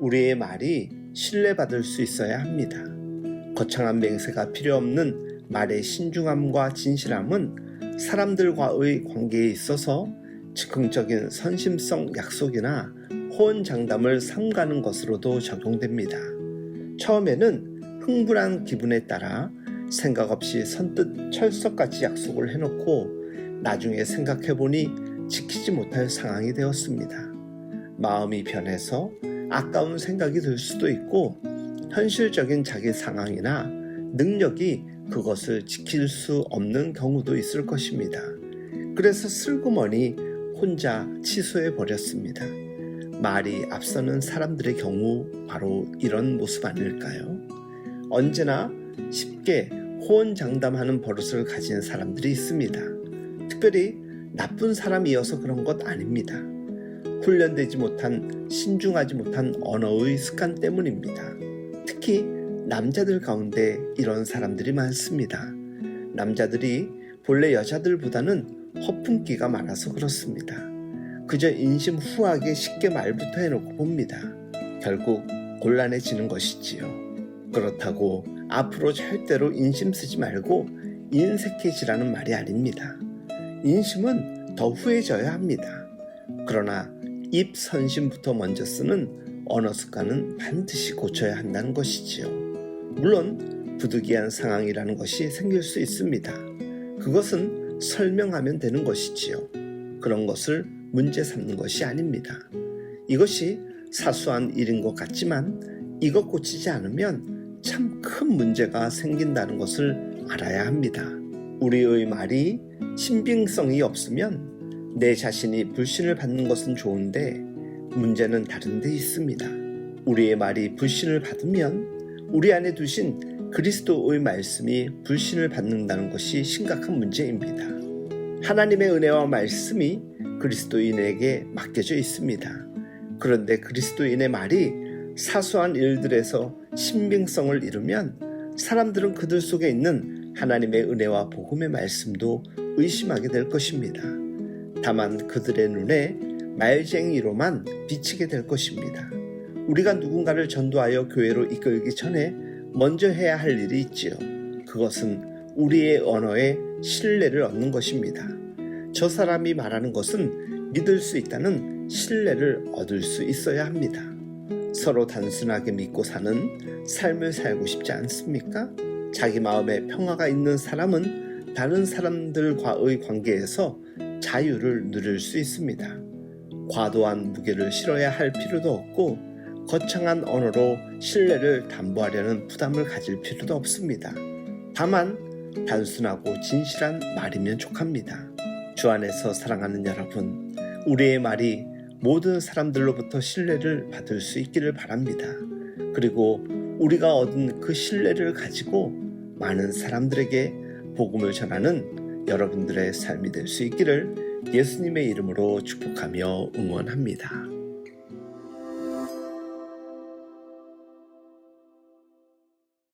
우리의 말이 신뢰받을 수 있어야 합니다. 거창한 맹세가 필요 없는 말의 신중함과 진실함은 사람들과의 관계에 있어서 즉흥적인 선심성 약속이나 호언장담을 삼가는 것으로도 적용됩니다. 처음에는 흥분한 기분에 따라 생각 없이 선뜻 철석같이 약속을 해놓고 나중에 생각해보니 지키지 못할 상황이 되었습니다. 마음이 변해서 아까운 생각이 들 수도 있고 현실적인 자기 상황이나 능력이 그것을 지킬 수 없는 경우도 있을 것입니다. 그래서 슬그머니 혼자 취소해 버렸습니다. 말이 앞서는 사람들의 경우 바로 이런 모습 아닐까요? 언제나 쉽게 호언장담하는 버릇을 가진 사람들이 있습니다. 특별히 나쁜 사람이어서 그런 것 아닙니다. 훈련되지 못한 신중하지 못한 언어의 습관 때문입니다. 특히 남자들 가운데 이런 사람들이 많습니다. 남자들이 본래 여자들보다는 허풍기가 많아서 그렇습니다. 그저 인심 후하게 쉽게 말부터 해놓고 봅니다. 결국 곤란해지는 것이지요. 그렇다고 앞으로 절대로 인심 쓰지 말고 인색해지라는 말이 아닙니다. 인심은 더 후해져야 합니다. 그러나 입 선심부터 먼저 쓰는 언어 습관은 반드시 고쳐야 한다는 것이지요. 물론 부득이한 상황이라는 것이 생길 수 있습니다. 그것은 설명하면 되는 것이지요. 그런 것을 문제 삼는 것이 아닙니다. 이것이 사소한 일인 것 같지만 이것 고치지 않으면 참 큰 문제가 생긴다는 것을 알아야 합니다. 우리의 말이 신빙성이 없으면 내 자신이 불신을 받는 것은 좋은데 문제는 다른 데 있습니다. 우리의 말이 불신을 받으면 우리 안에 두신 그리스도의 말씀이 불신을 받는다는 것이 심각한 문제입니다. 하나님의 은혜와 말씀이 그리스도인에게 맡겨져 있습니다. 그런데 그리스도인의 말이 사소한 일들에서 신빙성을 잃으면 사람들은 그들 속에 있는 하나님의 은혜와 복음의 말씀도 의심하게 될 것입니다. 다만 그들의 눈에 말쟁이로만 비치게 될 것입니다. 우리가 누군가를 전도하여 교회로 이끌기 전에 먼저 해야 할 일이 있지요. 그것은 우리의 언어에 신뢰를 얻는 것입니다. 저 사람이 말하는 것은 믿을 수 있다는 신뢰를 얻을 수 있어야 합니다. 서로 단순하게 믿고 사는 삶을 살고 싶지 않습니까? 자기 마음에 평화가 있는 사람은 다른 사람들과의 관계에서 자유를 누릴 수 있습니다. 과도한 무게를 실어야 할 필요도 없고 거창한 언어로 신뢰를 담보하려는 부담을 가질 필요도 없습니다. 다만 단순하고 진실한 말이면 족합니다. 주 안에서 사랑하는 여러분, 우리의 말이 모든 사람들로부터 신뢰를 받을 수 있기를 바랍니다. 그리고 우리가 얻은 그 신뢰를 가지고 많은 사람들에게 복음을 전하는 여러분들의 삶이 될 수 있기를 예수님의 이름으로 축복하며 응원합니다.